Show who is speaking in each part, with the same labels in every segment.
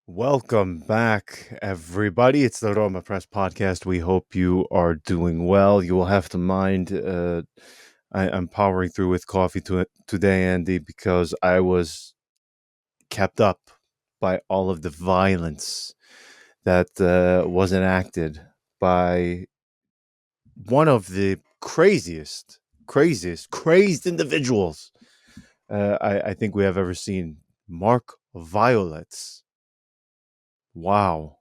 Speaker 1: Welcome back, everybody. It's the RomaPress podcast. We hope you are doing well. You will have to mind I'm powering through with coffee today, Andy, because I was kept up by all of the violence that was enacted by one of the crazed individuals I think we have ever seen. Mark Violets. Wow.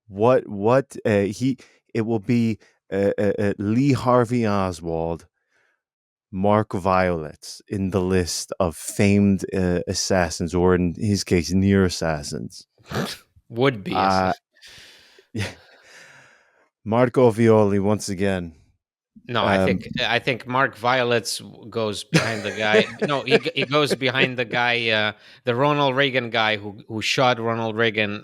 Speaker 1: What he it will be Lee Harvey Oswald, Mark Violets in the list of famed assassins, or in his case, near assassins.
Speaker 2: Would be.
Speaker 1: Uh, Marco Violi once again.
Speaker 2: No, I think Mark Violets goes behind the guy. No, he goes behind the guy, the Ronald Reagan guy who shot Ronald Reagan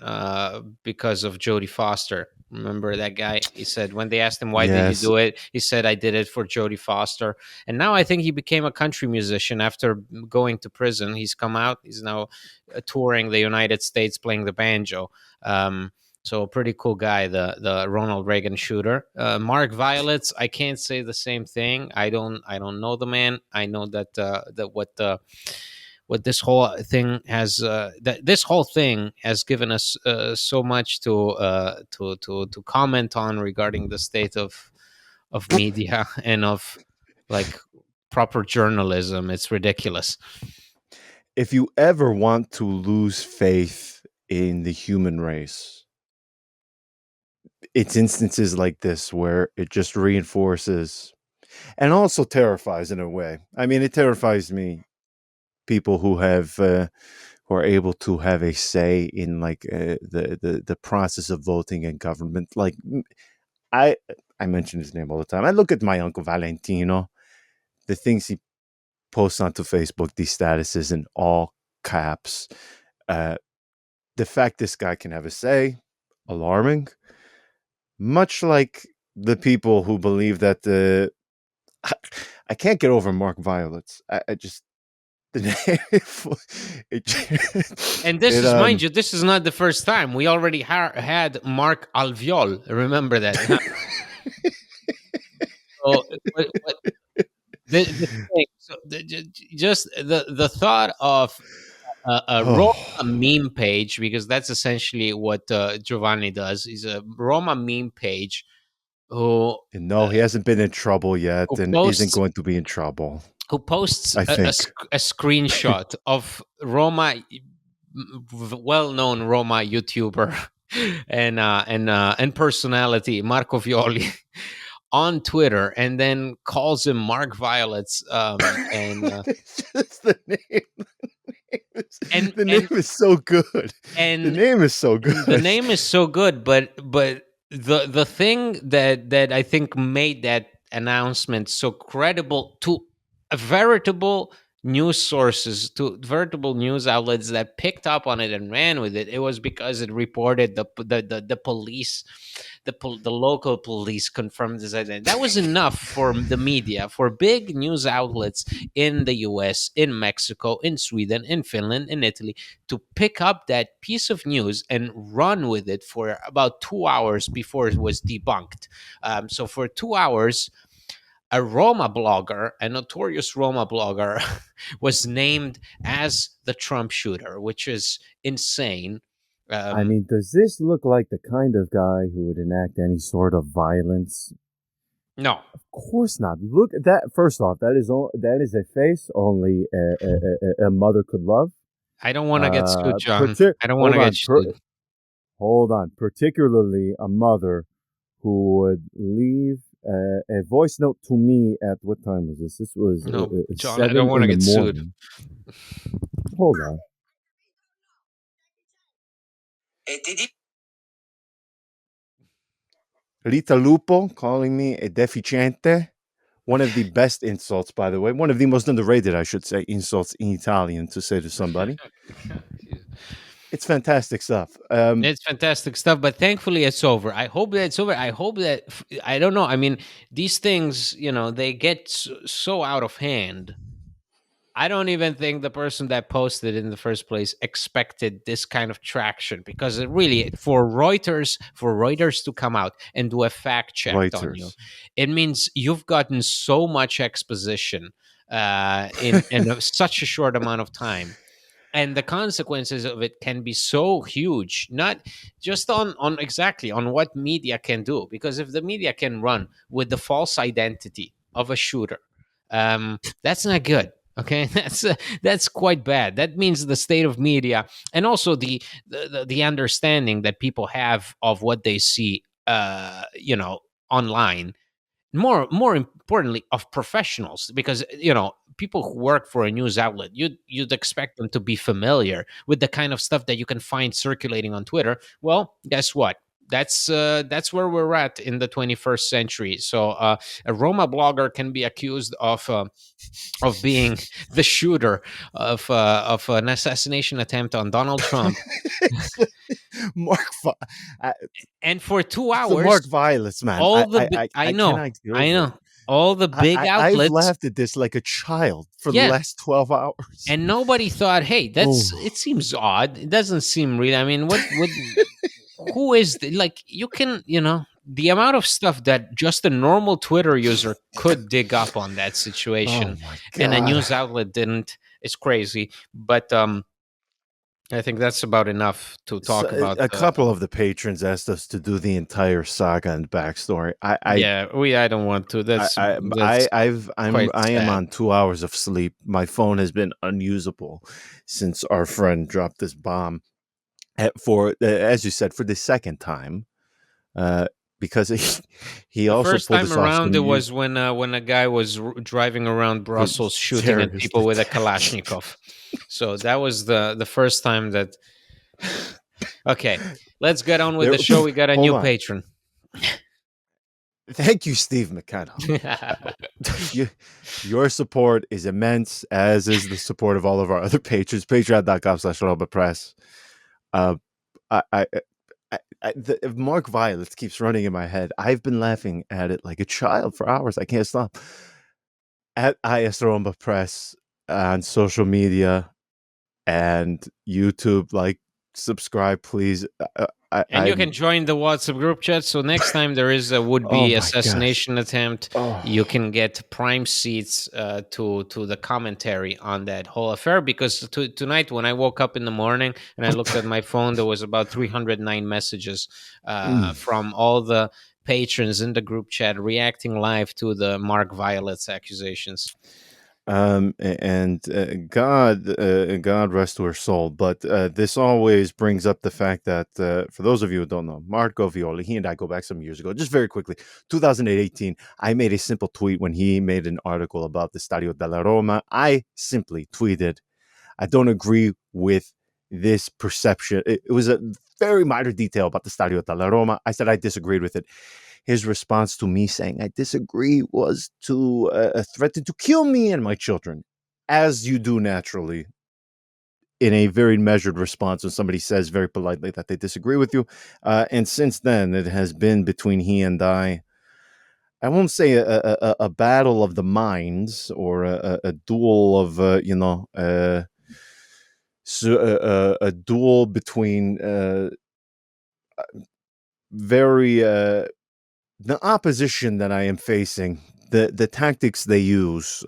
Speaker 2: because of Jodie Foster. Remember that guy? He said when they asked him why did you
Speaker 1: Yes,
Speaker 2: do it, he said I did it for Jodie Foster. And now I think he became a country musician after going to prison. He's come out. He's now touring the United States playing the banjo. So a pretty cool guy, the Ronald Reagan shooter. Mark Violets, I can't say the same thing. I don't know the man. I know that what this whole thing has that this whole thing has given us so much to comment on regarding the state of media and of like proper journalism. It's ridiculous.
Speaker 1: if you ever want to lose faith in the human race, it's instances like this where it just reinforces and also terrifies in a way. I mean, it terrifies me. People who are able to have a say in like the process of voting and government. Like I I mention his name all the time. I look at my uncle Valentino, the things he posts onto Facebook, these statuses in all caps. Uh, the fact this guy can have a say, alarming. Much like the people who believe that the I can't get over Mark Violets. I just the name
Speaker 2: And this
Speaker 1: it
Speaker 2: is, mind you, this is not the first time. We already had Mark Alviol. Remember that? So, the thing, so just the thought of a Roma
Speaker 1: oh
Speaker 2: meme page, because that's essentially what Giovanni does. Is a Roma meme page who
Speaker 1: no, he hasn't been in trouble yet
Speaker 2: who
Speaker 1: and isn't
Speaker 2: posts
Speaker 1: going to be in trouble.
Speaker 2: who posts
Speaker 1: I think.
Speaker 2: a screenshot of Roma, well-known Roma YouTuber and personality Marco Violi on Twitter, and then calls him Mark Violets, and
Speaker 1: Just the name.
Speaker 2: and
Speaker 1: The name
Speaker 2: and
Speaker 1: is so good. The
Speaker 2: and
Speaker 1: name is so
Speaker 2: and the
Speaker 1: good.
Speaker 2: name is so good, but the thing that I think made that announcement so credible to a veritable news sources, to veritable news outlets that picked up on it and ran with it, it was because it reported the police, the local police confirmed this identity. That was enough for the media, for big news outlets in the US, in Mexico, in Sweden, in Finland, in Italy, to pick up that piece of news and run with it for about 2 hours before it was debunked. So for 2 hours, a Roma blogger, a notorious Roma blogger, was named as the Trump shooter, which is insane.
Speaker 1: I
Speaker 2: Um,
Speaker 1: mean, does this look like the kind of guy who would enact any sort of violence?
Speaker 2: no,
Speaker 1: Of course not. Look at that. First off, that is a face only a mother could love.
Speaker 2: I don't want to get sued, John. I don't want
Speaker 1: Hold
Speaker 2: to get
Speaker 1: on.
Speaker 2: sued.
Speaker 1: Hold on. Particularly a mother who would leave a voice note to me at what time was this? This was
Speaker 2: No, John, I don't
Speaker 1: 7
Speaker 2: want
Speaker 1: in
Speaker 2: to
Speaker 1: the
Speaker 2: get sued.
Speaker 1: morning. Hold on. Rita Lupo calling me a deficiente. One of the best insults, by the way. One of the most underrated, I should say, insults in Italian to say to somebody. It's fantastic stuff.
Speaker 2: It's fantastic stuff, but thankfully it's over. I hope that it's over. I hope that, I don't know. I mean, these things, they get so out of hand. I don't even think the person that posted in the first place expected this kind of traction, because it really, for Reuters to come out and do a fact check on you,
Speaker 1: Reuters.
Speaker 2: it means you've gotten so much exposition in such a short amount of time, and the consequences of it can be so huge, not just on exactly on what media can do, because if the media can run with the false identity of a shooter, that's not good. Okay, that's quite bad. That means the state of media, and also the understanding that people have of what they see, online, more importantly, of professionals, because people who work for a news outlet, you'd expect them to be familiar with the kind of stuff that you can find circulating on Twitter. Well, guess what, that's where we're at in the 21st century. So a Roma blogger can be accused of being the shooter of an assassination attempt on Donald Trump,
Speaker 1: It's Mark. I,
Speaker 2: and for two
Speaker 1: the Mark
Speaker 2: hours
Speaker 1: violence, man.
Speaker 2: all the bi-
Speaker 1: I
Speaker 2: I know,
Speaker 1: cannot get
Speaker 2: I
Speaker 1: over it.
Speaker 2: know, all the big
Speaker 1: I've
Speaker 2: outlets.
Speaker 1: laughed at this like a child for the
Speaker 2: Yeah,
Speaker 1: last 12 hours.
Speaker 2: and nobody thought, hey, that's
Speaker 1: Oh,
Speaker 2: it seems odd, it doesn't seem real. I mean, what who is like, you can, the amount of stuff that just a normal Twitter user could dig up on that
Speaker 1: oh
Speaker 2: situation,
Speaker 1: my
Speaker 2: and a
Speaker 1: God.
Speaker 2: news outlet didn't. It's crazy. But I think that's about enough to
Speaker 1: So,
Speaker 2: talk about.
Speaker 1: a couple of the patrons asked us to do the entire saga and backstory.
Speaker 2: Yeah, I don't want to. That's quite
Speaker 1: I am
Speaker 2: sad.
Speaker 1: on 2 hours of sleep. My phone has been unusable since our friend dropped this bomb for, as you said, for the second time. Uh, because he
Speaker 2: The
Speaker 1: also
Speaker 2: first
Speaker 1: pulled
Speaker 2: time
Speaker 1: this off
Speaker 2: around,
Speaker 1: some
Speaker 2: it
Speaker 1: you
Speaker 2: was when a guy was driving around Brussels shooting at
Speaker 1: terrorist
Speaker 2: people with a
Speaker 1: attack.
Speaker 2: Kalashnikov. So that was the first time that. Okay, let's get on with
Speaker 1: There,
Speaker 2: the show. We got a
Speaker 1: hold
Speaker 2: new
Speaker 1: on.
Speaker 2: patron.
Speaker 1: Thank you, Steve McKenna. You, your support is immense, as is the support of all of our other patrons. Patreon.com/RomaPress. Uh, if Mark Violet keeps running in my head. I've been laughing at it like a child for hours. I can't stop. At IS Roma Press on social media and YouTube, like, subscribe, please.
Speaker 2: And you can
Speaker 1: I'm.
Speaker 2: join the WhatsApp group chat. So next time there is a
Speaker 1: Oh
Speaker 2: would-be
Speaker 1: my gosh.
Speaker 2: assassination attempt, you
Speaker 1: Oh.
Speaker 2: can get prime seats to the commentary on that whole affair. Because tonight, when I woke up in the morning and I looked at my phone, there was about 309 messages
Speaker 1: Mm.
Speaker 2: from all the patrons in the group chat reacting live to the Mark Violet's accusations.
Speaker 1: And God rest her soul. But this always brings up the fact that, for those of you who don't know, Marco Violi, he and I go back some years ago. Just very quickly, 2018, I made a simple tweet when he made an article about the Stadio della Roma. I simply tweeted, I don't agree with this perception. It was a very minor detail about the Stadio della Roma. I said I disagreed with it. His response to me saying I disagree was to threaten to kill me and my children, as you do naturally in a very measured response when somebody says very politely that they disagree with you. And since then, it has been between he and I. I won't say a battle of the minds or a duel of a duel between very the opposition that I am facing, the tactics they use,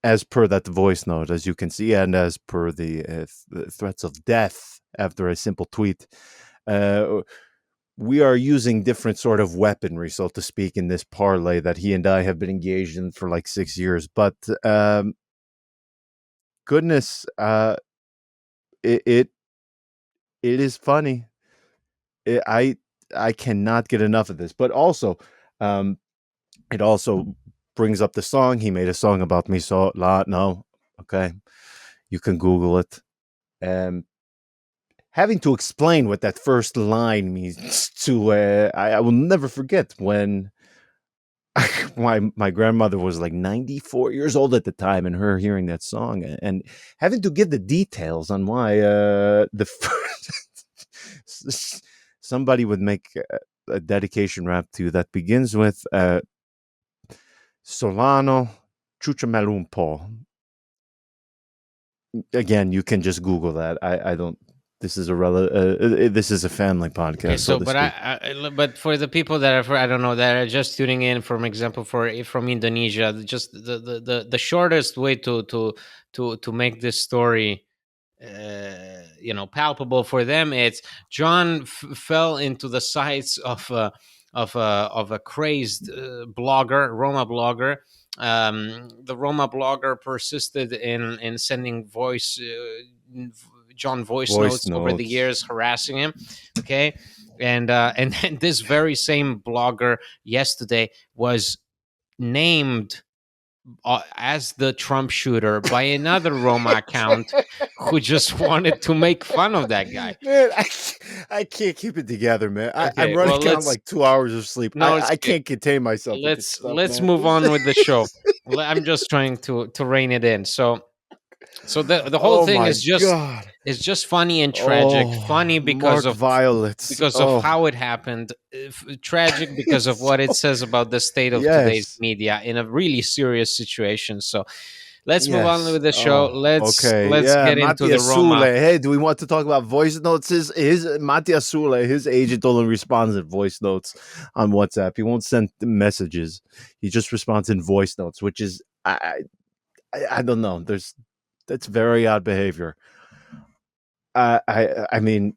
Speaker 1: as per that voice note, as you can see, and as per the threats of death after a simple tweet, uh, we are using different sort of weaponry, so to speak, in this parlay that he and I have been engaged in for like 6 years. But goodness, it, it it is funny. It, I cannot get enough of this. But also, um, it also brings up the song. He made a song about me, so no, okay, you can Google it. Um, Having to explain what that first line means to, I will never forget when my grandmother was like 94 years old at the time, and her hearing that song and having to give the details on why the first, somebody would make a dedication rap to you that begins with Solano Ciucciamello un po'. again, you can just Google that. I don't. This is a this is a family
Speaker 2: Okay,
Speaker 1: podcast, so
Speaker 2: so
Speaker 1: to
Speaker 2: but
Speaker 1: speak.
Speaker 2: but for the people that are, I don't know, that are just tuning in, from example, from Indonesia, just the shortest way to make this story palpable for them, it's John fell into the sights of a crazed blogger, Roma blogger. The Roma blogger persisted in sending John voice
Speaker 1: Voice
Speaker 2: notes over the
Speaker 1: notes.
Speaker 2: years, harassing him. Okay, and then this very same blogger yesterday was named as the Trump shooter by another Roma account who just wanted to make fun of that guy.
Speaker 1: Man, I can't keep it together, man. I'm
Speaker 2: Okay,
Speaker 1: running
Speaker 2: well,
Speaker 1: on like 2 hours of sleep.
Speaker 2: no, it's
Speaker 1: I
Speaker 2: okay.
Speaker 1: can't contain myself with this stuff,
Speaker 2: Let's
Speaker 1: man.
Speaker 2: move on with the show. I'm just trying to rein it in. So the whole
Speaker 1: Oh
Speaker 2: thing
Speaker 1: my god.
Speaker 2: is just funny and tragic.
Speaker 1: Oh,
Speaker 2: Funny
Speaker 1: Mark Violets.
Speaker 2: because of
Speaker 1: Oh,
Speaker 2: how it happened. Tragic because of what it
Speaker 1: so
Speaker 2: says about the state of today's
Speaker 1: yes.
Speaker 2: media in a really serious situation. So let's move on
Speaker 1: Yes.
Speaker 2: with the show.
Speaker 1: Oh, okay.
Speaker 2: Let's
Speaker 1: Yeah,
Speaker 2: get into the
Speaker 1: Matias Soule.
Speaker 2: Roma.
Speaker 1: Hey, do we want to talk about voice notes? His Matias Soule, his agent only responds in voice notes on WhatsApp. He won't send messages. He just responds in voice notes, which is I don't know. That's very odd behavior. I mean,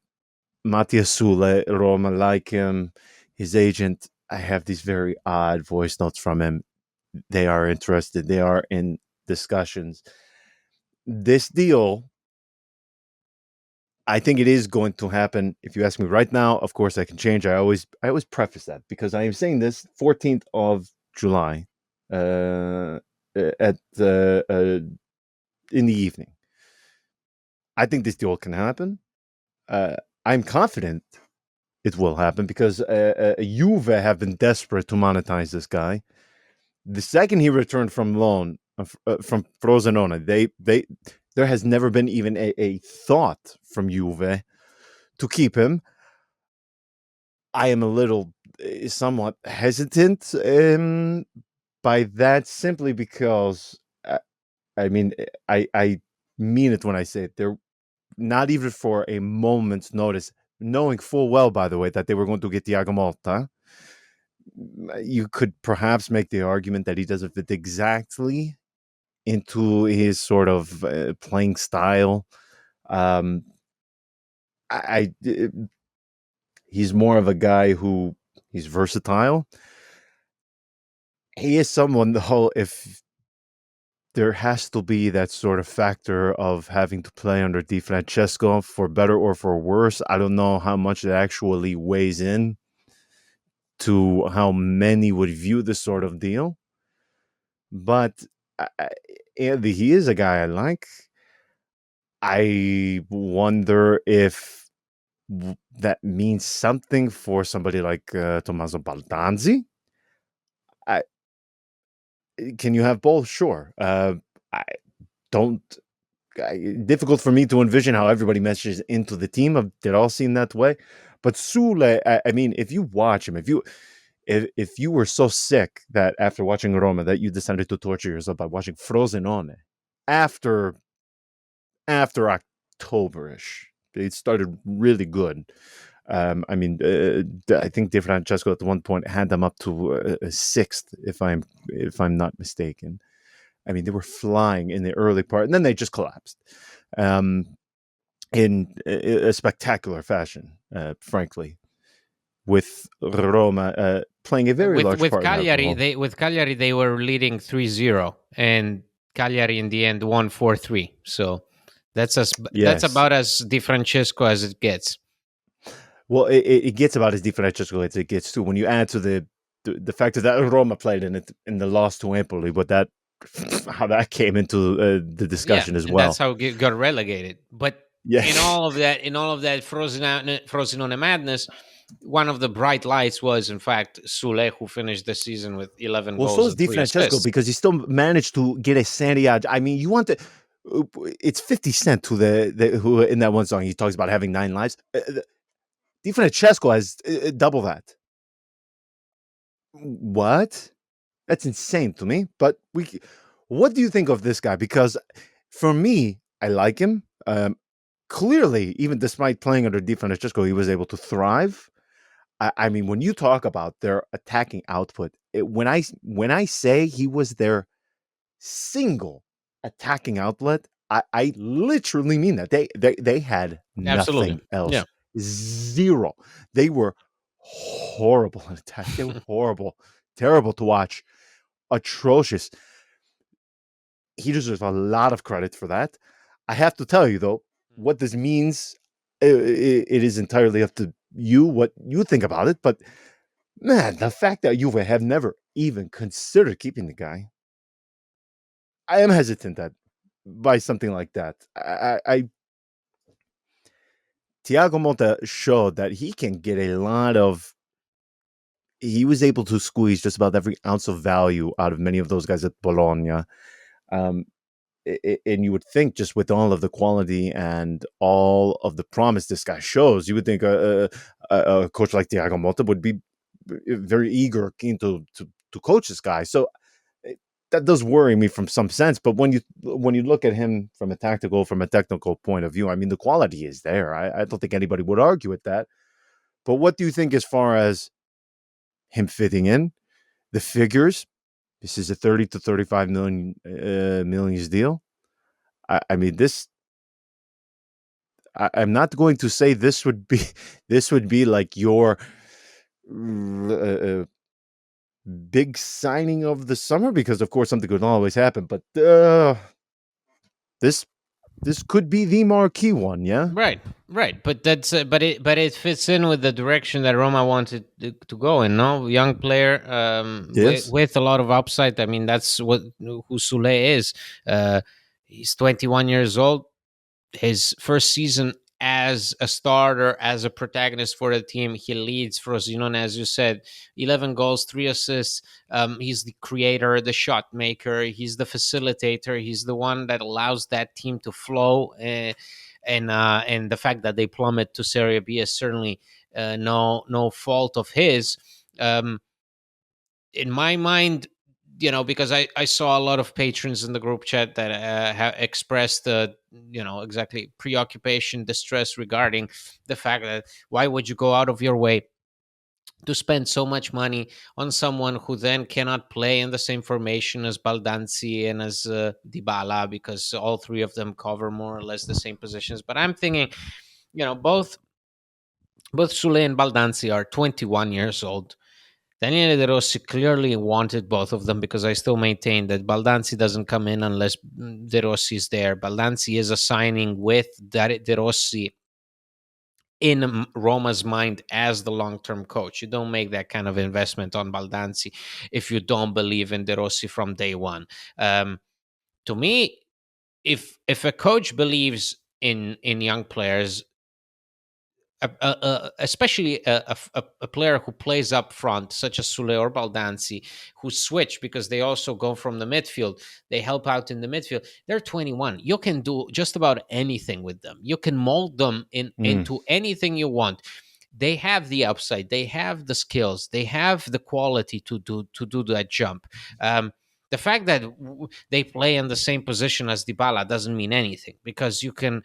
Speaker 1: Matias Soule, Roma like him, his agent. I have these very odd voice notes from him. They are interested. They are in discussions. This deal, I think it is going to happen. If you ask me right now, of course I can change. I always preface that because I am saying this 14th of July, uh, at in the evening. I think this deal can happen. I'm confident it will happen because Juve have been desperate to monetize this guy. The second he returned from loan from Frosinone, they there has never been even a thought from Juve to keep him. I am a little somewhat hesitant by that simply because I mean I mean it when I say it. They're not even for a moment's notice, knowing full well, by the way, that they were going to get Thiago Motta. You could perhaps make the argument that he doesn't fit exactly into his sort of playing style. Um, I he's more of a guy who he's versatile. He is someone though. If there has to be that sort of factor of having to play under Di Francesco for better or for worse, I don't know how much it actually weighs in to how many would view this sort of deal. But Andy, he is a guy I like. I wonder if that means something for somebody like Tommaso Baldanzi. I, can you have both? Sure. I don't. Difficult for me to envision how everybody meshes into the team. They're all seen that way. But Soule, I mean, if you watch him, if you were so sick that after watching Roma that you decided to torture yourself by watching Frosinone after Octoberish, it started really good. I mean, I think Di Francesco at one point had them up to a sixth, if I'm not mistaken. I mean, they were flying in the early part, and then they just collapsed um, in a spectacular fashion, frankly, with Roma playing a very large part in that role.
Speaker 2: With Cagliari they were leading 3-0, and Cagliari in the end won 4-3. So that's
Speaker 1: Yes.
Speaker 2: about as Di Francesco as it gets.
Speaker 1: Well, it gets about as differential as it gets too. When you add to the fact that Roma played in it in the loss to Empoli, but that how that came into the
Speaker 2: Yeah,
Speaker 1: discussion as
Speaker 2: and that's
Speaker 1: well.
Speaker 2: how it got relegated. But
Speaker 1: Yeah.
Speaker 2: in all of that Frosinone madness, one of the bright lights was, in fact, Soule, who finished the season with 11
Speaker 1: Well, so
Speaker 2: goals
Speaker 1: is
Speaker 2: and
Speaker 1: Di
Speaker 2: 3
Speaker 1: Francesco
Speaker 2: assists.
Speaker 1: because he still managed to get a Serie A. I mean, you want to. It's 50 Cent to the who in that one song he talks about having 9 lives. Di Francesco has double that. What? That's insane to me. But what do you think of this guy? Because for me, I like him. Clearly, even despite playing under Di Francesco, he was able to thrive. I mean, when you talk about their attacking output, when I say he was their single attacking outlet, I literally mean that. They had
Speaker 2: Absolutely.
Speaker 1: nothing
Speaker 2: Yeah.
Speaker 1: else. Zero. They were horrible in attack. They were horrible, terrible to watch, atrocious. He deserves a lot of credit for that. I have to tell you though, what this means, it is entirely up to you what you think about it. But man, the fact that Juve have never even considered keeping the guy, I am hesitant that by something like that. Thiago Motta showed that he can get a lot of. He was able to squeeze just about every ounce of value out of many of those guys at Bologna. Um, and you would think, just with all of the quality and all of the promise this guy shows, you would think a coach like Thiago Motta would be very eager, keen to coach this guy. So that does worry me from some sense. But when you look at him from a technical point of view, I mean, the quality is there. I don't think anybody would argue with that. But what do you think as far as him fitting in the figures? This is a 30 to 35 millions deal. I mean, I'm not going to say this would be this would be like your big signing of the summer, because of course something could always happen. But this this could be the marquee one, yeah.
Speaker 2: Right, right, but it fits in with the direction that Roma wanted to go in. No, young player,
Speaker 1: Yes.
Speaker 2: with a lot of upside. I mean, that's what who Soule is. He's 21 years old. His first season as a starter, as a protagonist for the team, he leads Frosinone, as you said, 11 goals, 3 assists. He's the creator, the shot maker. He's the facilitator. He's the one that allows that team to flow. And the fact that they plummet to Serie B is certainly no fault of his. Um, in my mind, because I saw a lot of patrons in the group chat that have expressed exactly preoccupation, distress regarding the fact that why would you go out of your way to spend so much money on someone who then cannot play in the same formation as Baldanzi and as Dybala, because all three of them cover more or less the same positions. But I'm thinking, both Sule and Baldanzi are 21 years old. Daniele De Rossi clearly wanted both of them, because I still maintain that Baldanzi doesn't come in unless De Rossi is there. Baldanzi is a signing with De Rossi in Roma's mind as the long-term coach. You don't make that kind of investment on Baldanzi if you don't believe in De Rossi from day one. To me, if a coach believes in young players, especially a player who plays up front, such as Sule or Baldanzi, who switch because they also go from the midfield. They help out in the midfield. They're 21. You can do just about anything with them. You can mold them
Speaker 1: Mm.
Speaker 2: into anything you want. They have the upside. They have the skills. They have the quality to do that jump. The fact that they play in the same position as Dybala doesn't mean anything, because you can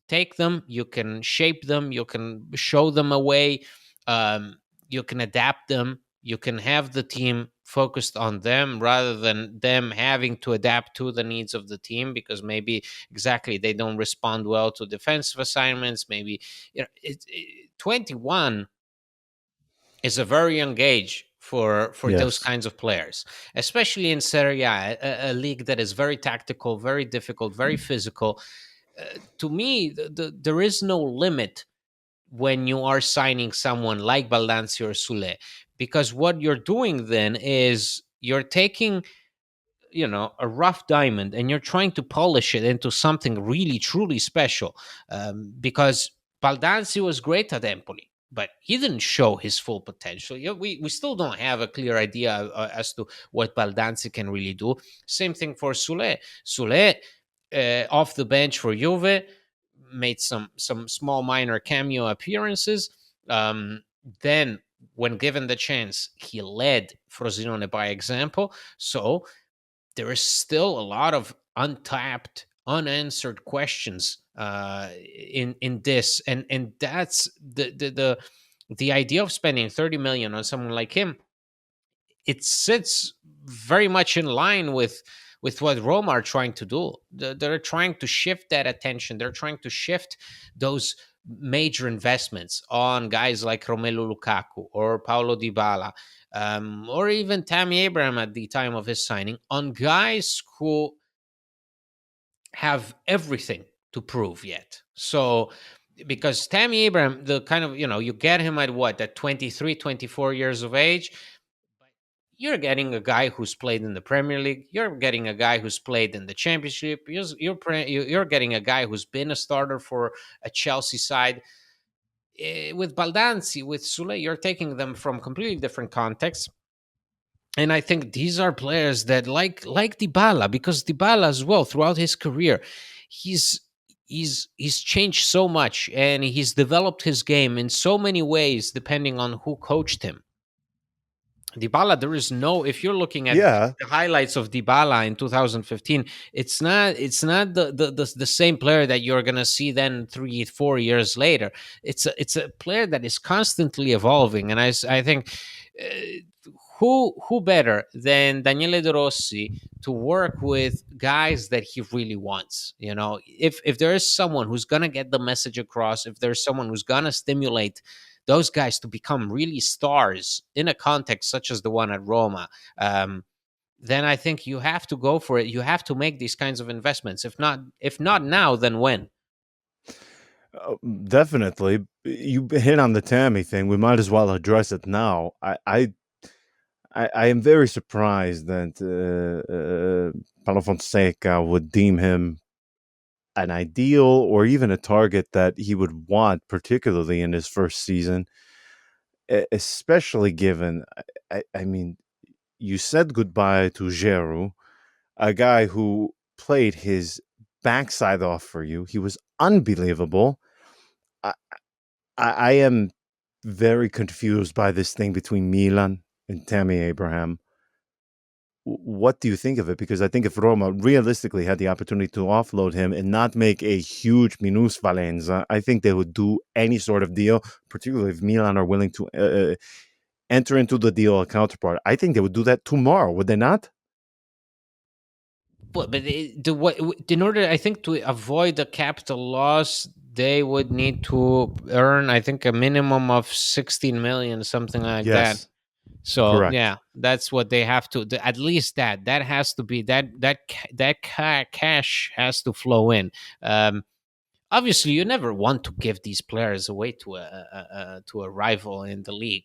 Speaker 2: take them, you can shape them, you can show them a way, you can adapt them, you can have the team focused on them rather than them having to adapt to the needs of the team, because maybe exactly they don't respond well to defensive assignments. Maybe 21 is a very young age for those
Speaker 1: Yes.
Speaker 2: kinds of players, especially in Serie A, a league that is very tactical, very difficult, very physical. To me, there is no limit when you are signing someone like Baldanzi or Sule, because what you're doing then is you're taking a rough diamond and you're trying to polish it into something really truly special. Because Baldanzi was great at Empoli, but he didn't show his full potential. We still don't have a clear idea as to what Baldanzi can really do. Same thing for Sule, off the bench for Juve, made some small minor cameo appearances. Then, when given the chance, he led Frosinone by example. So there is still a lot of untapped unanswered questions in this, and that's the idea of spending 30 million on someone like him. It sits very much in line with what Roma are trying to do. They're trying to shift that attention. They're trying to shift those major investments on guys like Romelu Lukaku or Paulo Dybala, or even Tammy Abraham at the time of his signing, on guys who have everything to prove yet. So because Tammy Abraham, the kind of, you get him at what, at 23, 24 years of age, you're getting a guy who's played in the Premier League. You're getting a guy who's played in the Championship. You're getting a guy who's been a starter for a Chelsea side. With Baldanzi, with Soule, you're taking them from completely different contexts. And I think these are players that like Dybala, because Dybala as well throughout his career, he's he's changed so much, and he's developed his game in so many ways depending on who coached him. Dybala, there is no. If you're looking at
Speaker 1: Yeah,
Speaker 2: the highlights of Dybala in 2015, it's not the same player that you're gonna see then 3 4 years later. It's a player that is constantly evolving, and I think who better than Daniele De Rossi to work with guys that he really wants. If there is someone who's gonna get the message across, if there's someone who's gonna stimulate those guys to become really stars in a context such as the one at Roma, then I think you have to go for it. You have to make these kinds of investments. If not now, then when?
Speaker 1: definitely. You hit on the Tammy thing. We might as well address it now. I am very surprised that Paulo Fonseca would deem him an ideal or even a target that he would want, particularly in his first season, especially given, I mean, you said goodbye to Giroud, a guy who played his backside off for you. He was unbelievable. I, I am very confused by this thing between Milan and Tammy Abraham. What do you think of it? Because I think if Roma realistically had the opportunity to offload him and not make a huge minusvalenza, I think they would do any sort of deal, particularly if Milan are willing to enter into the deal a counterpart. I think they would do that tomorrow, would they not?
Speaker 2: But in order, I think, to avoid the capital loss, they would need to earn, I think, a minimum of 16 million, something like that.
Speaker 1: Yes,
Speaker 2: So
Speaker 1: correct.
Speaker 2: yeah, that's what they have to. At least that has to be cash has to flow in. Obviously, you never want to give these players away to a rival in the league.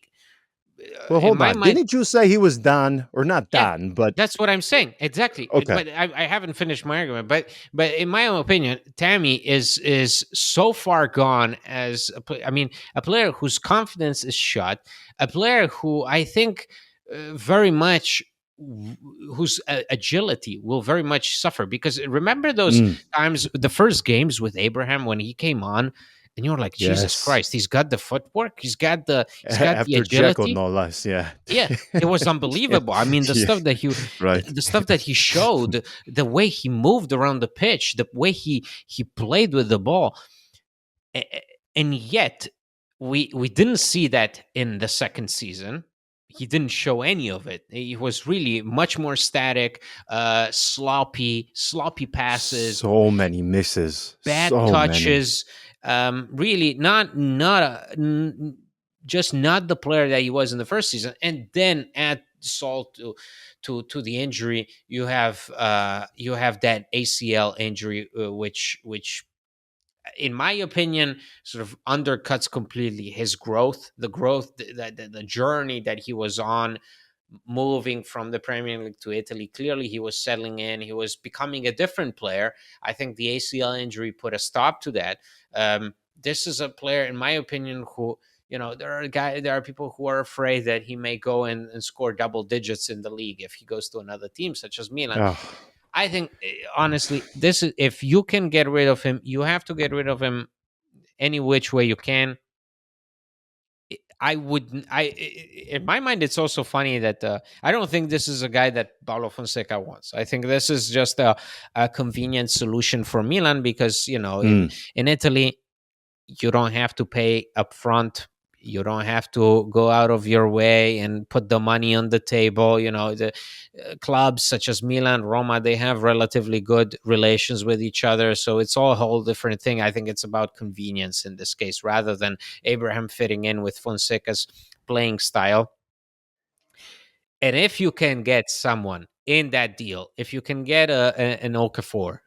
Speaker 1: Well,
Speaker 2: In
Speaker 1: hold
Speaker 2: my
Speaker 1: on.
Speaker 2: mind,
Speaker 1: Didn't you say he was done or not
Speaker 2: yeah,
Speaker 1: done? But
Speaker 2: that's what I'm saying. Exactly.
Speaker 1: okay.
Speaker 2: But I haven't finished my argument. But in my own opinion, Tammy is so far gone as I mean, a player whose confidence is shot, a player who I think very much whose agility will very much suffer, because remember those
Speaker 1: Mm,
Speaker 2: times, the first games with Abraham when he came on, and you're like, Jesus
Speaker 1: yes.
Speaker 2: Christ, he's got the footwork, he's got the
Speaker 1: After Jekyll,
Speaker 2: agility.
Speaker 1: no less. Yeah.
Speaker 2: Yeah, it was unbelievable. I mean, the
Speaker 1: Yeah.
Speaker 2: stuff that he
Speaker 1: Right.
Speaker 2: the stuff that he showed, the way he moved around the pitch, the way he played with the ball. And yet we didn't see that in the second season. He didn't show any of it. He was really much more static, sloppy passes,
Speaker 1: So many misses.
Speaker 2: bad
Speaker 1: So many.
Speaker 2: touches. Really just not the player that he was in the first season. And then add salt to the injury. You have that ACL injury, which in my opinion sort of undercuts completely his growth, the journey that he was on, moving from the Premier League to Italy. Clearly, he was settling in. He was becoming a different player. I think the ACL injury put a stop to that. This is a player, in my opinion, who, there are people who are afraid that he may go and score double digits in the league if he goes to another team such as Milan.
Speaker 1: Oh,
Speaker 2: I think, honestly, this is, if you can get rid of him, you have to get rid of him any which way you can. I wouldn't. In my mind, it's also funny that I don't think this is a guy that Paulo Fonseca wants. I think this is just a convenient solution for Milan because
Speaker 1: Mm.
Speaker 2: in Italy you don't have to pay upfront. You don't have to go out of your way and put the money on the table. The clubs such as Milan, Roma, they have relatively good relations with each other. So it's all a whole different thing. I think it's about convenience in this case rather than Abraham fitting in with Fonseca's playing style. And if you can get someone in that deal, if you can get an Okafor,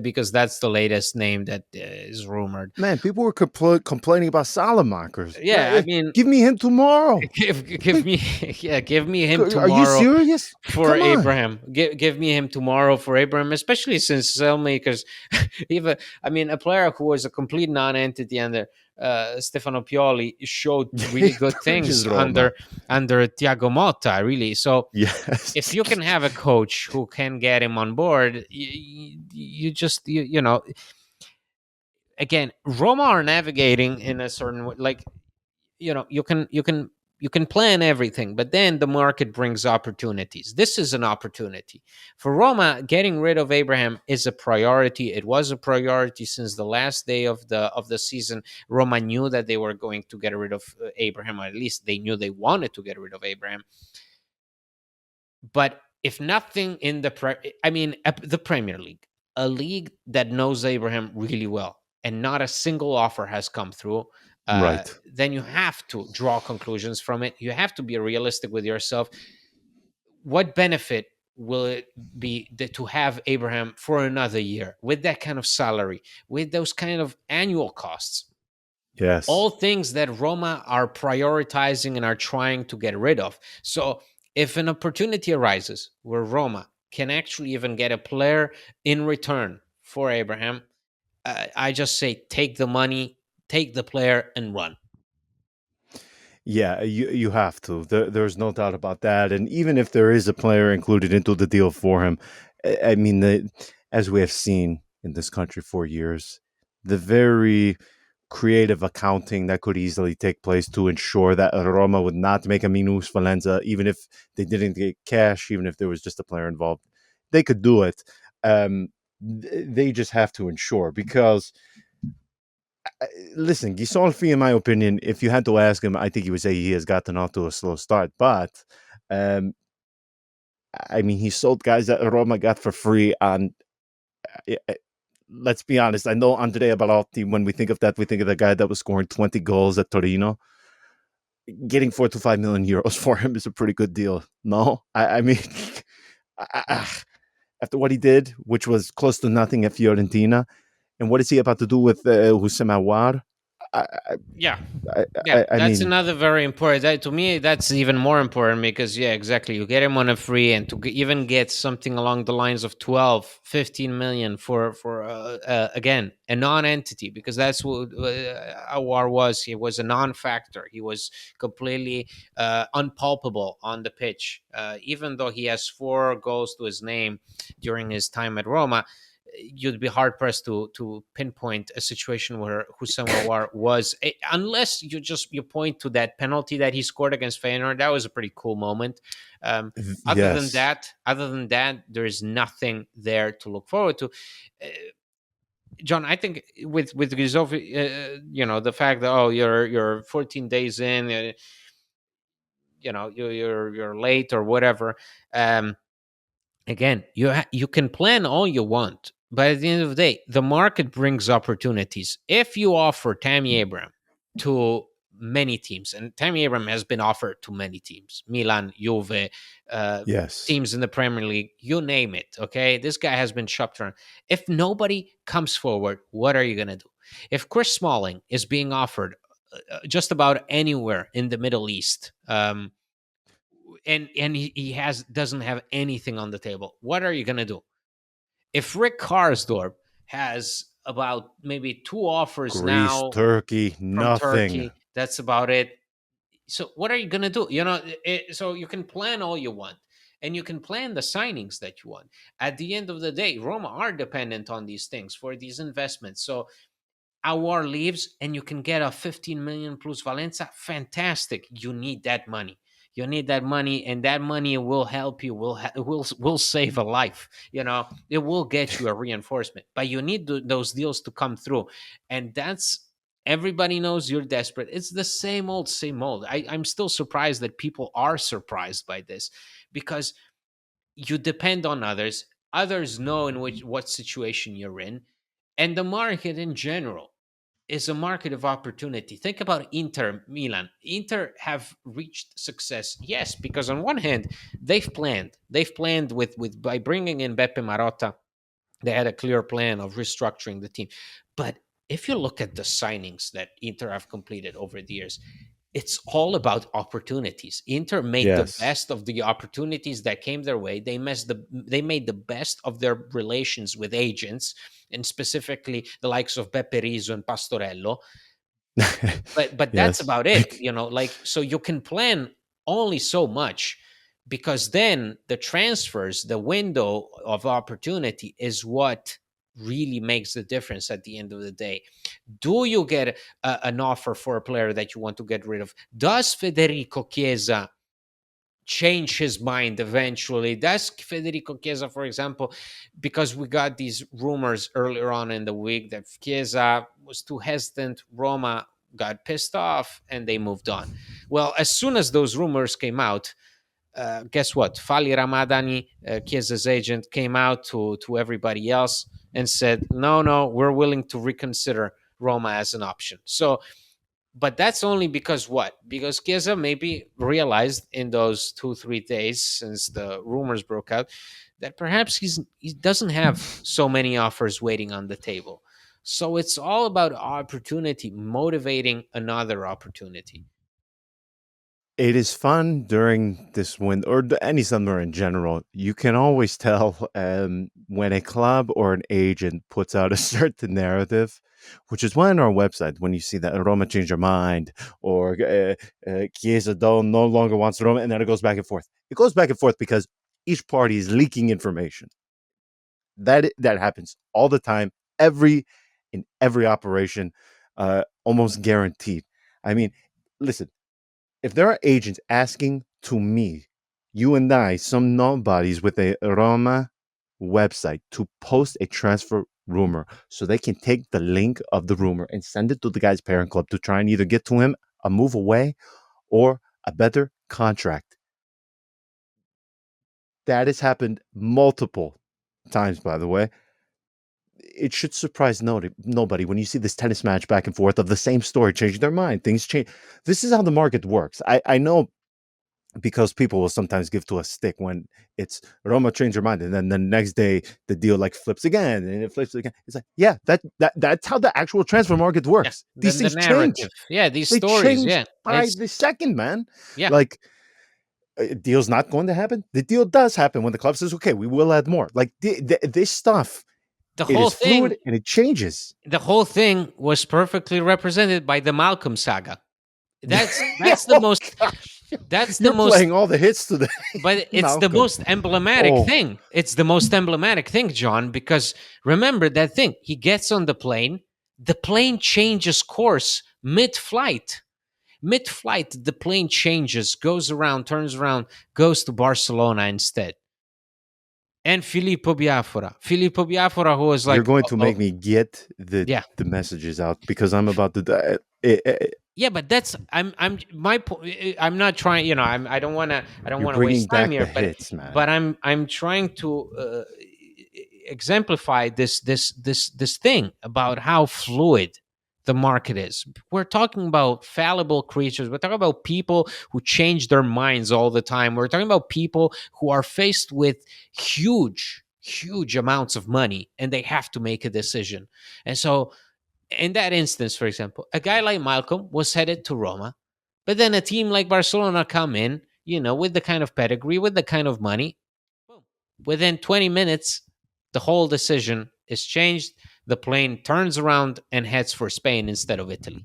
Speaker 2: because that's the latest name that is rumored.
Speaker 1: Man, people were complaining about Salamakers.
Speaker 2: Yeah, I mean,
Speaker 1: Give me him tomorrow.
Speaker 2: give me yeah, give me him
Speaker 1: Are you
Speaker 2: tomorrow
Speaker 1: serious?
Speaker 2: for
Speaker 1: Come on.
Speaker 2: Abraham. Give me him tomorrow for Abraham, especially since Sailmakers, even I mean, a player who was a complete non-entity under Stefano Pioli showed really good things
Speaker 1: Purchase Roma.
Speaker 2: under Thiago Motta, really. So if
Speaker 1: Yes.
Speaker 2: you can have a coach who can get him on board, you just again, Roma are navigating in a certain way, like you can plan everything, but then the market brings opportunities. This is an opportunity for Roma. Getting rid of Abraham is a priority. It was a priority since the last day of the season. Roma knew that they were going to get rid of Abraham, or at least they knew they wanted to get rid of Abraham. But if nothing in the Premier League, a league that knows Abraham really well, and not a single offer has come through,
Speaker 1: Right.
Speaker 2: then you have to draw conclusions from it. You have to be realistic with yourself. What benefit will it be to have Abraham for another year with that kind of salary, with those kind of annual costs?
Speaker 1: Yes.
Speaker 2: All things that Roma are prioritizing and are trying to get rid of. So, if an opportunity arises where Roma can actually even get a player in return for Abraham, I just say take the money, take the player, and run.
Speaker 1: Yeah, you have to. There's no doubt about that. And even if there is a player included into the deal for him, I mean, as we have seen in this country for years, the very creative accounting that could easily take place to ensure that Roma would not make a minus Valenza, even if they didn't get cash, even if there was just a player involved, they could do it. They just have to ensure because listen, Gisolfi, in my opinion, if you had to ask him, I think he would say he has gotten off to a slow start. But um, I mean, he sold guys that Roma got for free. And let's be honest, I know Andrea Belotti. When we think of that, we think of the guy that was scoring 20 goals at Torino. Getting 4 to 5 million euros for him is a pretty good deal. No, I mean, after what he did, which was close to nothing at Fiorentina, and what is he about to do with Houssem Aouar? I,
Speaker 2: Yeah.
Speaker 1: I,
Speaker 2: Yeah,
Speaker 1: I
Speaker 2: that's
Speaker 1: mean,
Speaker 2: another very important. To me, that's even more important because, yeah, exactly. You get him on a free, and to even get something along the lines of 12, 15 million for again, a non entity, because that's what Awar was. He was a non factor. He was completely unpulpable on the pitch. Even though he has 4 goals to his name during his time at Roma, you'd be hard pressed to pinpoint a situation where Houssem Aouar was, unless you point to that penalty that he scored against Feyenoord. That was a pretty cool moment. Um,
Speaker 1: yes.
Speaker 2: other than that, there is nothing there to look forward to. Uh, John, I think with Grizzov, the fact that you're 14 days in, you're late or whatever. Um, Again, you can plan all you want, but at the end of the day, the market brings opportunities. If you offer Tammy Abraham to many teams, and Tammy Abraham has been offered to many teams, Milan, Juve, uh,
Speaker 1: Yes.
Speaker 2: teams in the Premier League, you name it. Okay, this guy has been shopped around. If nobody comes forward, what are you gonna do? If Chris Smalling is being offered just about anywhere in the Middle East, and he has doesn't have anything on the table, what are you going to do? If Rick Karsdorp has about maybe 2 offers
Speaker 1: Greece,
Speaker 2: now
Speaker 1: Turkey,
Speaker 2: from
Speaker 1: nothing.
Speaker 2: Turkey, that's about it. So what are you going to do? So you can plan all you want, and you can plan the signings that you want. At the end of the day, Roma are dependent on these things for these investments. So Awar leaves and you can get a 15 million plus Valencia. Fantastic. You need that money. You need that money, and that money will help you. Will save a life. It will get you a reinforcement. But you need those deals to come through, and that's everybody knows you're desperate. It's the same old, same old. I'm still surprised that people are surprised by this, because you depend on others. Others know in what situation you're in, and the market in general is a market of opportunity. Think about Inter Milan. Inter have reached success, yes, because on one hand they've planned with by bringing in Beppe Marotta. They had a clear plan of restructuring the team. But if you look at the signings that Inter have completed over the years, it's all about opportunities. Inter made the
Speaker 1: Yes.
Speaker 2: best of the opportunities that came their way. They made the best of their relations with agents, and specifically the likes of Beppe Rizzo and Pastorello. But that's
Speaker 1: Yes.
Speaker 2: about it. Like, so you can plan only so much, because then the transfers, the window of opportunity, is what really makes the difference at the end of the day. Do you get an offer for a player that you want to get rid of? Does Federico Chiesa change his mind eventually? Does Federico Chiesa, for example, because we got these rumors earlier on in the week that Chiesa was too hesitant, Roma got pissed off and they moved on. Well, as soon as those rumors came out, guess what? Fali Ramadani, Chiesa's agent, came out to everybody else and said, no, no, we're willing to reconsider Roma as an option. So, but that's only because what? Because Chiesa maybe realized in those 2 3 days since the rumors broke out that perhaps he doesn't have so many offers waiting on the table. So it's all about opportunity, motivating another opportunity.
Speaker 1: It is fun during this window, or any summer in general. You can always tell when a club or an agent puts out a certain narrative, which is why on our website, when you see that Roma changed their mind, or Chiesa don't no longer wants Roma, and then it goes back and forth. It goes back and forth because each party is leaking information. That happens all the time, every in every operation, almost guaranteed. I mean, listen, if there are agents asking to me, you and I, some nobodies with a Roma website, to post a transfer rumor so they can take the link of the rumor and send it to the guy's parent club to try and either get to him a move away or a better contract. That has happened multiple times, by the way. It should surprise nobody when you see this tennis match back and forth of the same story changing their mind. Things change. This is how the market works. I know, because people will sometimes give to a stick when it's Roma change their mind, and then the next day the deal like flips again and it flips again. It's like, yeah, that's how the actual transfer market
Speaker 2: Yeah.
Speaker 1: works. These
Speaker 2: Then the
Speaker 1: things
Speaker 2: narrative.
Speaker 1: change.
Speaker 2: Yeah, these
Speaker 1: They
Speaker 2: stories.
Speaker 1: change
Speaker 2: Yeah.
Speaker 1: by
Speaker 2: It's
Speaker 1: the second, man.
Speaker 2: yeah.
Speaker 1: Like, a deal's not going to happen. The deal does happen when the club says, "Okay, we will add more." Like this stuff,
Speaker 2: The
Speaker 1: it
Speaker 2: whole
Speaker 1: is
Speaker 2: thing
Speaker 1: fluid and it changes.
Speaker 2: the whole thing was perfectly represented by the Malcolm saga. That's
Speaker 1: Yeah,
Speaker 2: that's the
Speaker 1: oh
Speaker 2: most
Speaker 1: gosh,
Speaker 2: that's the
Speaker 1: you're
Speaker 2: most
Speaker 1: playing all the hits today,
Speaker 2: but it's the
Speaker 1: Malcolm.
Speaker 2: most emblematic
Speaker 1: Oh,
Speaker 2: thing. It's the most emblematic thing, John, because remember that thing. He gets on the plane changes course mid-flight. Mid-flight, the plane changes, goes around, turns around, goes to Barcelona instead. And Filippo Biafora, who was
Speaker 1: you're
Speaker 2: like,
Speaker 1: going to
Speaker 2: oh,
Speaker 1: make me get
Speaker 2: yeah,
Speaker 1: the messages out because I'm about to die.
Speaker 2: yeah, but that's I'm my I'm not trying, I don't
Speaker 1: You're
Speaker 2: want to
Speaker 1: bringing
Speaker 2: waste time
Speaker 1: back the
Speaker 2: here,
Speaker 1: hits, man.
Speaker 2: but I'm trying to exemplify this thing about how fluid the market is. We're talking about fallible creatures. We're talking about people who change their minds all the time. We're talking about people who are faced with huge amounts of money and they have to make a decision. And so in that instance, for example, a guy like Malcolm was headed to Roma, but then a team like Barcelona come in, with the kind of pedigree, with the kind of money. Boom. Within 20 minutes, the whole decision is changed. The plane turns around and heads for Spain instead of Italy.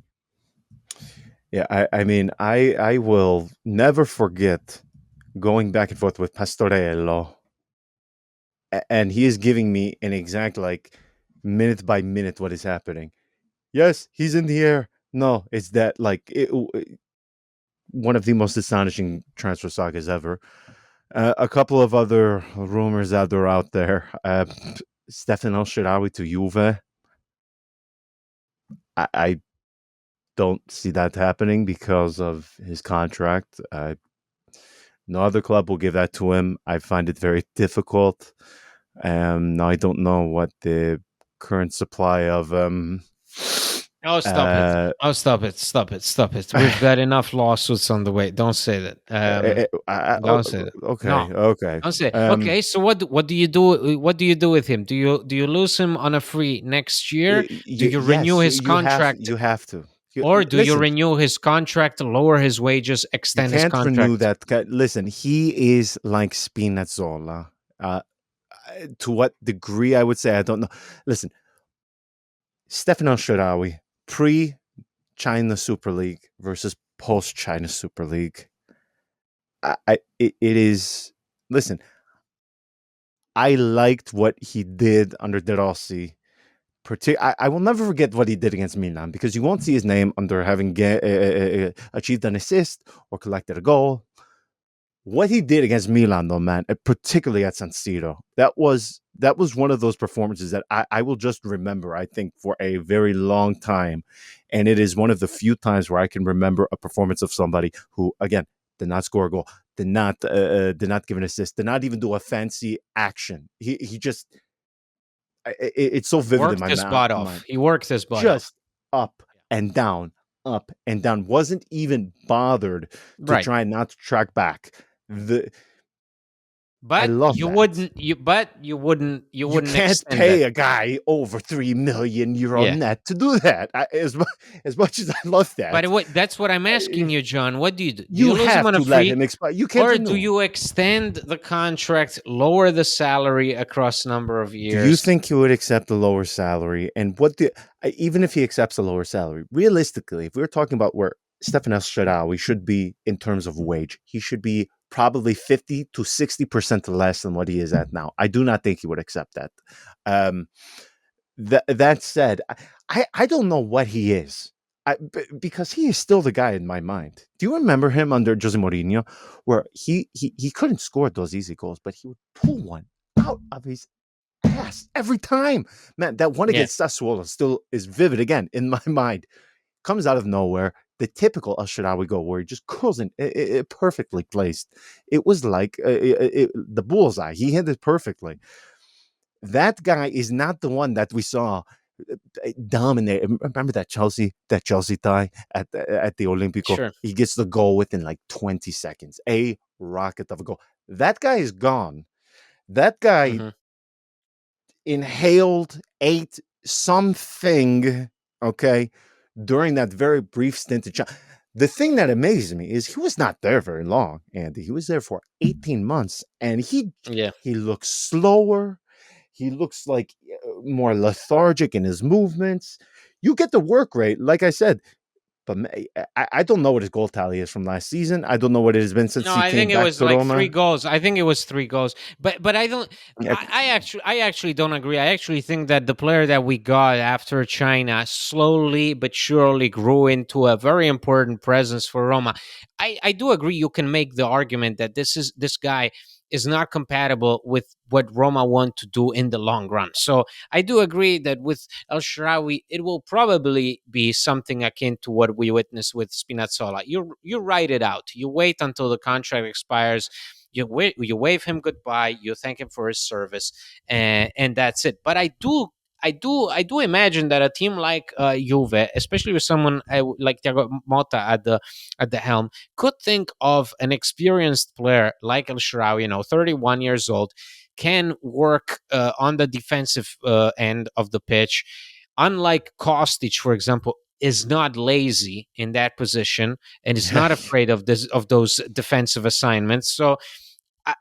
Speaker 1: Yeah, I mean, I will never forget going back and forth with Pastorello, and he is giving me an exact, like, minute by minute what is happening. Yes, he's in the air. No, it's that like one of the most astonishing transfer sagas ever. A couple of other rumors that are out there. Stefan El Shaarawy to Juve. I don't see that happening because of his contract. No other club will give that to him. I find it very difficult. Now I don't know what the current supply of
Speaker 2: Oh, stop it!
Speaker 1: uh
Speaker 2: Oh, stop it! Stop it! Stop it! We've got enough lawsuits on the way. Don't say that.
Speaker 1: oh,
Speaker 2: Don't say that.
Speaker 1: okay,
Speaker 2: No,
Speaker 1: okay.
Speaker 2: don't say. Okay, so what do you do? What do you do with him? Do you lose him on a free next year? Do you renew
Speaker 1: Yes,
Speaker 2: his contract,
Speaker 1: you have to.
Speaker 2: or do you
Speaker 1: Listen,
Speaker 2: renew his contract, lower his wages,
Speaker 1: you
Speaker 2: extend his
Speaker 1: can't renew
Speaker 2: contract?
Speaker 1: that. Listen, he is like Spinazzola. To what degree, I would say, I don't know. Listen, Stefano Sharawi, pre China Super League versus post China Super League. It is. Listen, I liked what he did under De Rossi. I will never forget what he did against Milan because you won't see his name under having achieved an assist or collected a goal. What he did against Milan, though, man, particularly at San Siro, that was one of those performances that I will just remember. I think for a very long time, and it is one of the few times where I can remember a performance of somebody who, again, did not score a goal, did not give an assist, did not even do a fancy action. He just it's so vivid in
Speaker 2: Worked
Speaker 1: my
Speaker 2: his butt off.
Speaker 1: mind.
Speaker 2: He worked his butt off.
Speaker 1: Just up and down, up and down. Wasn't even bothered to
Speaker 2: Right.
Speaker 1: try not to track back. The I
Speaker 2: But
Speaker 1: love
Speaker 2: you
Speaker 1: that.
Speaker 2: wouldn't. You
Speaker 1: You
Speaker 2: wouldn't
Speaker 1: can't
Speaker 2: extend that.
Speaker 1: pay a guy over 3 million euro
Speaker 2: Yeah.
Speaker 1: net to do that. As much as I love
Speaker 2: But
Speaker 1: that,
Speaker 2: what that's what I'm asking
Speaker 1: I-
Speaker 2: you, John. What do you do? Do you
Speaker 1: you
Speaker 2: lose him
Speaker 1: have
Speaker 2: on a
Speaker 1: to let
Speaker 2: free,
Speaker 1: him expire. You can't
Speaker 2: or do
Speaker 1: renew him.
Speaker 2: you extend the contract, lower the salary across a number of
Speaker 1: Do you
Speaker 2: years?
Speaker 1: think he would accept a lower salary? And even if he accepts a lower salary, realistically, if we're talking about where Stefan El should be in terms of wage, he should be probably 50 to 60% less than what he is at now. I do not think he would accept that. Um, that said, I don't know what he is. Because he is still the guy in my mind. Do you remember him under Jose Mourinho, where he couldn't score those easy goals, but he would pull one out of his ass every time. Man, that one
Speaker 2: Yeah,
Speaker 1: against Sassuolo still is vivid again in my mind. Comes out of nowhere. The typical El Shaarawy goal where he just curls in, perfectly placed. It was like the bullseye. He hit it perfectly. That guy is not the one that we saw dominate. Remember that Chelsea tie at the Olimpico?
Speaker 2: sure.
Speaker 1: He gets the goal within like 20 seconds. A rocket of a goal. That guy is gone. That guy
Speaker 2: Hmm.
Speaker 1: inhaled, ate something, okay, during that very brief stint in China. The thing that amazes me is he was not there very long, Andy. He was there for 18 months, and
Speaker 2: Yeah.
Speaker 1: he looks slower. He looks like more lethargic in his movements. You get the work rate, like I said, but I don't know what his goal tally is from last season. I don't know what it has been since
Speaker 2: No,
Speaker 1: he
Speaker 2: I
Speaker 1: came
Speaker 2: think it
Speaker 1: back
Speaker 2: was
Speaker 1: to
Speaker 2: like three
Speaker 1: Roma.
Speaker 2: goals. I think it was three goals. But I don't.
Speaker 1: Yeah,
Speaker 2: I actually don't agree. I actually think that the player that we got after China slowly but surely grew into a very important presence for Roma. I do agree. You can make the argument that this guy is not compatible with what Roma want to do in the long run. So I do agree that with El Shaarawy, it will probably be something akin to what we witnessed with Spinazzola. You write it out. You wait until the contract expires. You wave him goodbye. You thank him for his service, and that's it. But I do imagine that a team like Juve, especially with someone like Thiago Motta at the helm, could think of an experienced player like El Shaarawy, 31 years old, can work on the defensive end of the pitch. Unlike Kostic, for example, is not lazy in that position and is
Speaker 1: yeah.
Speaker 2: not afraid of those defensive assignments. So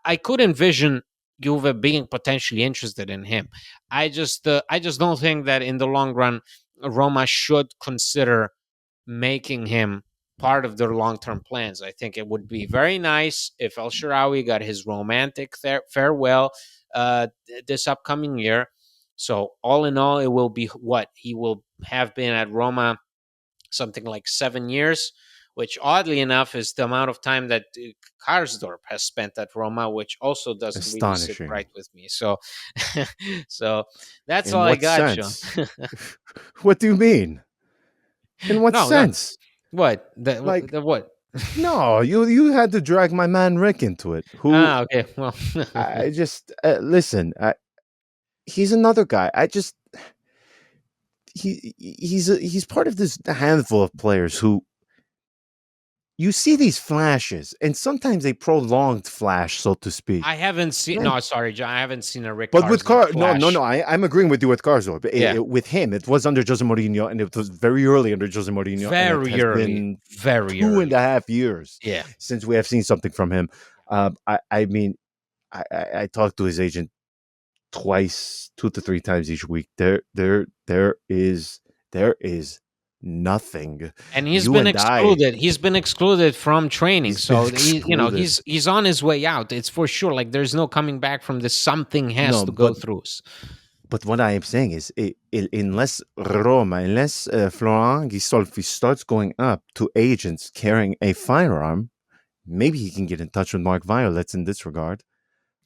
Speaker 2: I could envision Juve being potentially interested in him. I just don't think that in the long run Roma should consider making him part of their long-term plans. I think it would be very nice if El Shaarawy got his romantic farewell this upcoming year. So all in all, it will be what he will have been at Roma, something like 7 years, which oddly enough is the amount of time that Karsdorp has spent at Roma, which also doesn't really sit
Speaker 1: Astonishing.
Speaker 2: right with me. So, so that's
Speaker 1: In
Speaker 2: all I
Speaker 1: what
Speaker 2: got, John.
Speaker 1: sense? What do you mean? In what
Speaker 2: No, no,
Speaker 1: sense?
Speaker 2: what
Speaker 1: Like,
Speaker 2: the what?
Speaker 1: no, you had to drag my man Rick into it. Who
Speaker 2: Ah, okay. Well,
Speaker 1: I just listen. He's another guy. He's part of this handful of players who you see these flashes, and sometimes a prolonged flash, so to speak.
Speaker 2: I haven't seen.
Speaker 1: And
Speaker 2: No, sorry, John. I haven't seen a Rick
Speaker 1: but with
Speaker 2: Karsdorp
Speaker 1: No, no,
Speaker 2: flash.
Speaker 1: no. I'm agreeing with you with Carzor.
Speaker 2: Yeah,
Speaker 1: With him, it was under Jose Mourinho, and it was very early under Jose Mourinho, and it
Speaker 2: very
Speaker 1: has
Speaker 2: early,
Speaker 1: been
Speaker 2: very
Speaker 1: two and
Speaker 2: early.
Speaker 1: a half years
Speaker 2: Yeah.
Speaker 1: since we have seen something from him. I mean, I talked to his agent twice, 2 to 3 times each week. There is nothing.
Speaker 2: And he's
Speaker 1: You
Speaker 2: been
Speaker 1: and I,
Speaker 2: excluded. He's been excluded from training.
Speaker 1: he's been
Speaker 2: So
Speaker 1: excluded.
Speaker 2: he's on his way out. It's for sure. Like there's no coming back from this. Something has
Speaker 1: No,
Speaker 2: to go
Speaker 1: but
Speaker 2: through.
Speaker 1: what I am saying is, unless Florent Gisolfi starts going up to agents carrying a firearm, maybe he can get in touch with Mark Violets in this regard.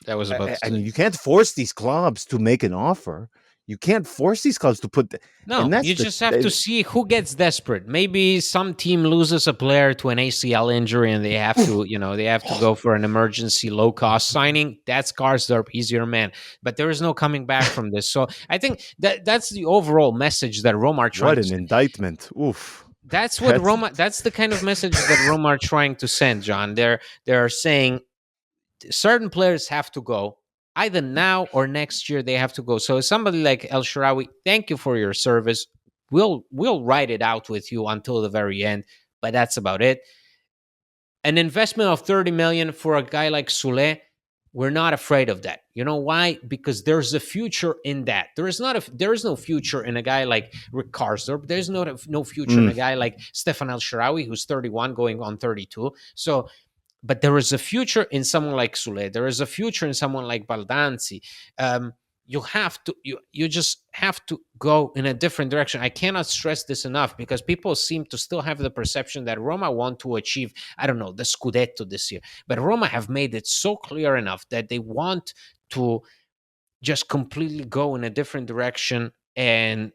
Speaker 2: That was about to
Speaker 1: I
Speaker 2: say.
Speaker 1: mean, you can't force these clubs to make an offer. You can't force these clubs to put, and
Speaker 2: No,
Speaker 1: that's
Speaker 2: you just have to see who gets desperate. Maybe some team loses a player to an ACL injury and they have to, they have to go for an emergency low cost signing. That's Karsdorp. He's your man. But there is no coming back from this. So I think that's the overall message that Roma are trying
Speaker 1: what
Speaker 2: to
Speaker 1: an
Speaker 2: send.
Speaker 1: indictment. Oof.
Speaker 2: That's what
Speaker 1: That's
Speaker 2: Roma. That's the kind of message that Roma are trying to send, John. They're saying certain players have to go either now or next year. They have to go. So somebody like El Sharawi, thank you for your service. We'll write it out with you until the very end, but that's about it. An investment of 30 million for a guy like Soule, we're not afraid of that. You know why? Because there's a future in that. There is no future in a guy like Rick Karsdorp. There's no future in
Speaker 1: mm,
Speaker 2: a guy like Stefan El Sharawi, who's 31 going on 32. So but there is a future in someone like Sule. There is a future in someone like Baldanzi. You just have to go in a different direction. I cannot stress this enough because people seem to still have the perception that Roma want to achieve, I don't know, the Scudetto this year. But Roma have made it so clear enough that they want to just completely go in a different direction and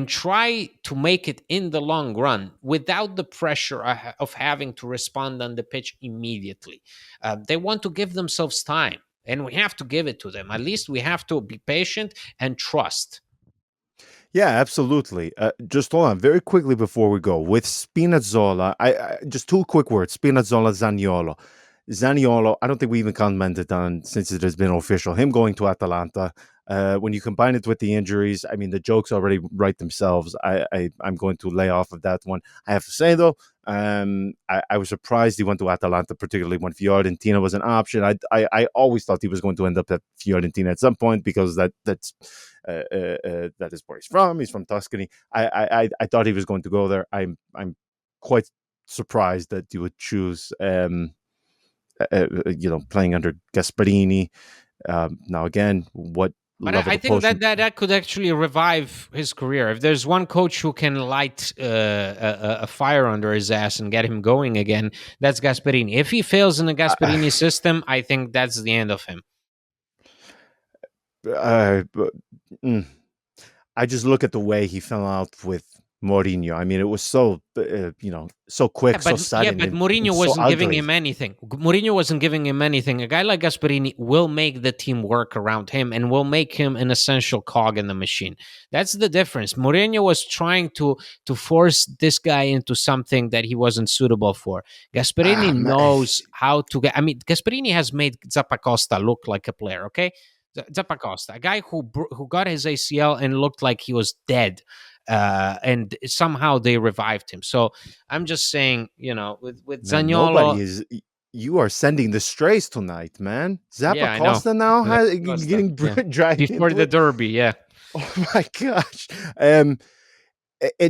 Speaker 2: try to make it in the long run without the pressure of having to respond on the pitch immediately. They want to give themselves time, and we have to give it to them. At least we have to be patient and trust.
Speaker 1: yeah, absolutely. Just hold on very quickly before we go with Spinazzola. I just two quick words: Spinazzola, Zaniolo. Zaniolo, I don't think we even commented on since it has been official. Him going to Atalanta. When you combine it with the injuries, I mean, the jokes already write themselves. I'm going to lay off of that one. I have to say though, I was surprised he went to Atalanta, particularly when Fiorentina was an option. I always thought he was going to end up at Fiorentina at some point because that is where he's from. He's from Tuscany. I thought he was going to go there. I'm quite surprised that you would choose playing under Gasparini. Now, again, what
Speaker 2: But
Speaker 1: level
Speaker 2: I
Speaker 1: of
Speaker 2: think
Speaker 1: potion?
Speaker 2: that could actually revive his career. If there's one coach who can light a fire under his ass and get him going again, that's Gasperini. If he fails in the
Speaker 1: I,
Speaker 2: Gasperini system, I think that's the end of him.
Speaker 1: but, mm, I just look at the way he fell out with Mourinho. I mean, it was so so quick, so sudden,
Speaker 2: But
Speaker 1: and
Speaker 2: Mourinho
Speaker 1: so
Speaker 2: wasn't giving
Speaker 1: ugly.
Speaker 2: him anything. Mourinho wasn't giving him anything. A guy like Gasperini will make the team work around him and will make him an essential cog in the machine. That's the difference. Mourinho was trying to force this guy into something that he wasn't suitable for. Gasperini
Speaker 1: Man,
Speaker 2: knows how to get. I mean, Gasperini has made Zappacosta look like a player. Okay, Zappacosta, a guy who got his ACL and looked like he was dead. And somehow they revived him. So I'm just saying, with
Speaker 1: man, nobody
Speaker 2: Zaniolo,
Speaker 1: is. You are sending the strays tonight, man.
Speaker 2: yeah, I know.
Speaker 1: Zappa now
Speaker 2: Costa,
Speaker 1: getting
Speaker 2: yeah.
Speaker 1: dragged
Speaker 2: Before
Speaker 1: into
Speaker 2: the
Speaker 1: it.
Speaker 2: Derby, yeah.
Speaker 1: Oh my gosh. And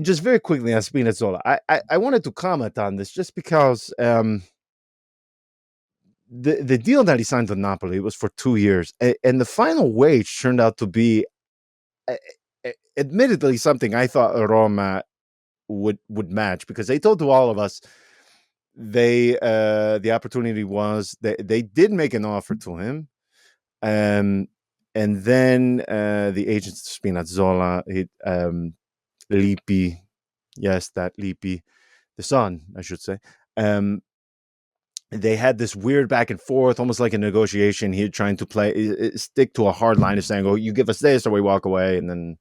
Speaker 1: just very quickly on Spinazzola, I wanted to comment on this just because the deal that he signed with Napoli was for 2 years, and the final wage turned out to be admittedly something I thought Roma would match, because they told to all of us the opportunity was they did make an offer to him, um, and then the agent Spinazzola, Lippi, yes, that Lippi, the son, I should say. They had this weird back and forth, almost like a negotiation. He trying to stick to a hard line of saying, "Oh, you give us this, or we walk away." And then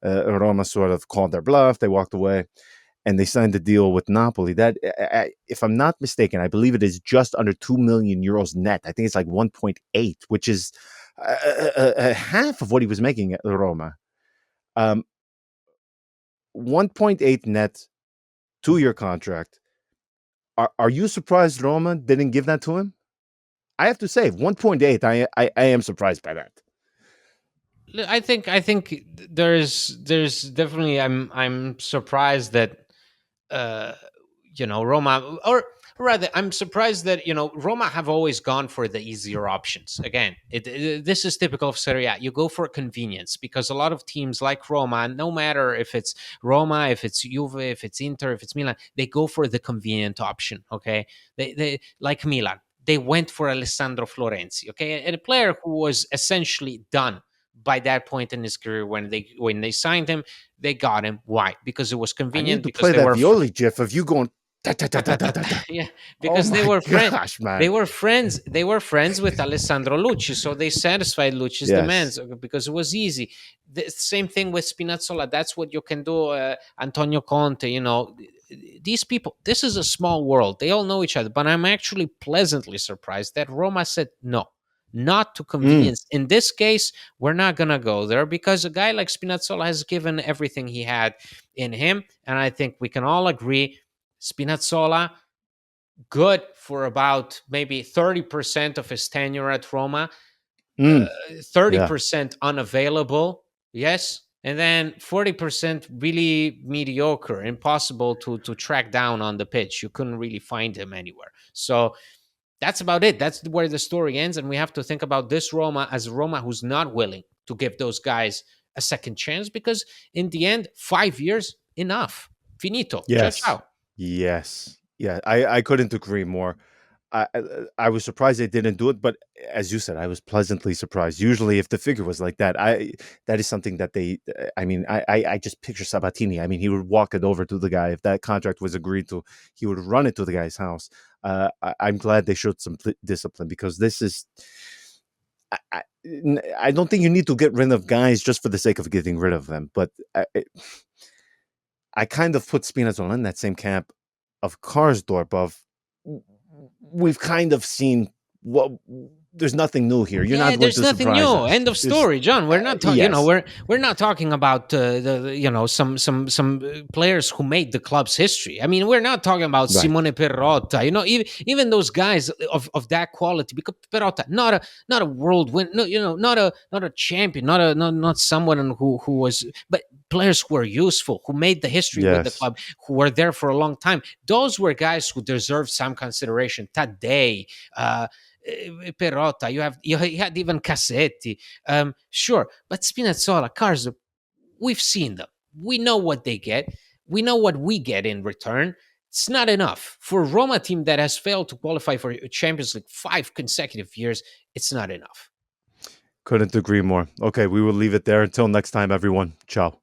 Speaker 1: Roma sort of called their bluff. They walked away, and they signed a deal with Napoli. That, if I'm not mistaken, I believe it is just under 2 million euros net. I think it's like 1.8, which is half of what he was making at Roma. 1.8 net, 2-year contract. Are you surprised Roma didn't give that to him? I have to say, 1.8. I am surprised by that.
Speaker 2: I think there's definitely, I'm surprised that uh Roma, or rather, I'm surprised that Roma have always gone for the easier options. Again, this is typical of Serie A. You go for convenience, because a lot of teams like Roma, no matter if it's Roma, if it's Juve, if it's Inter, if it's Milan, they go for the convenient option. Okay, they like Milan. They went for Alessandro Florenzi, okay, and a player who was essentially done by that point in his career. When they signed him, they got him. Why? Because it was
Speaker 1: I need
Speaker 2: convenient,
Speaker 1: to
Speaker 2: because
Speaker 1: play
Speaker 2: they
Speaker 1: that
Speaker 2: were
Speaker 1: Violi gif of you going da, da, da, da, da, da, da.
Speaker 2: yeah,
Speaker 1: Oh
Speaker 2: because they
Speaker 1: my
Speaker 2: were
Speaker 1: gosh, man.
Speaker 2: they were friends with Alessandro Lucci, so they satisfied Lucci's
Speaker 1: Yes.
Speaker 2: demands, because it was easy. The same thing with Spinazzola. That's what you can do. Antonio Conte, these people, this is a small world. They all know each other. But I'm actually pleasantly surprised that Roma said no, not to
Speaker 1: Mm,
Speaker 2: convenience. In this case, we're not gonna go there, because a guy like Spinazzola has given everything he had in him, and I think we can all agree Spinazzola good for about maybe 30% of his tenure at Roma,
Speaker 1: mm, yeah.
Speaker 2: 30% unavailable, yes, and then 40% really mediocre, impossible to track down on the pitch. You couldn't really find him anywhere. So that's about it. That's where the story ends, and we have to think about this Roma as Roma who's not willing to give those guys a second chance, because in the end, 5 years enough. Finito. Ciao
Speaker 1: Yes.
Speaker 2: ciao.
Speaker 1: Yes. Yeah. I couldn't agree more. I was surprised they didn't do it, but as you said, I was pleasantly surprised. Usually, if the figure was like that, that is something that they. I mean, I just picture Sabatini. I mean, he would walk it over to the guy if that contract was agreed to. He would run it to the guy's house. I'm glad they showed some discipline, because this is. I don't think you need to get rid of guys just for the sake of getting rid of them, but I kind of put Spinazzola in that same camp of Karsdorp. Of we've kind of seen what there's nothing new here. You're
Speaker 2: Yeah,
Speaker 1: not going
Speaker 2: there's
Speaker 1: to
Speaker 2: nothing
Speaker 1: surprise
Speaker 2: new.
Speaker 1: us.
Speaker 2: End of
Speaker 1: There's
Speaker 2: story, John. We're not talking.
Speaker 1: yes,
Speaker 2: We're not talking about some players who made the club's history. I mean, we're not talking about
Speaker 1: right.
Speaker 2: Simone Perrotta. Even those guys of that quality. Because Perrotta, not a world win. No, not a champion. Not someone who was, but players who were useful, who made the history with the
Speaker 1: Yes,
Speaker 2: club, who were there for a long time. Those were guys who deserved some consideration. Tadei. Perotta, you had even Cassetti. Sure, but Spinazzola, Carzo, we've seen them. We know what they get. We know what we get in return. It's not enough for a Roma team that has failed to qualify for Champions League 5 consecutive years. It's not enough.
Speaker 1: couldn't agree more. Okay, we will leave it there. Until next time, everyone. Ciao.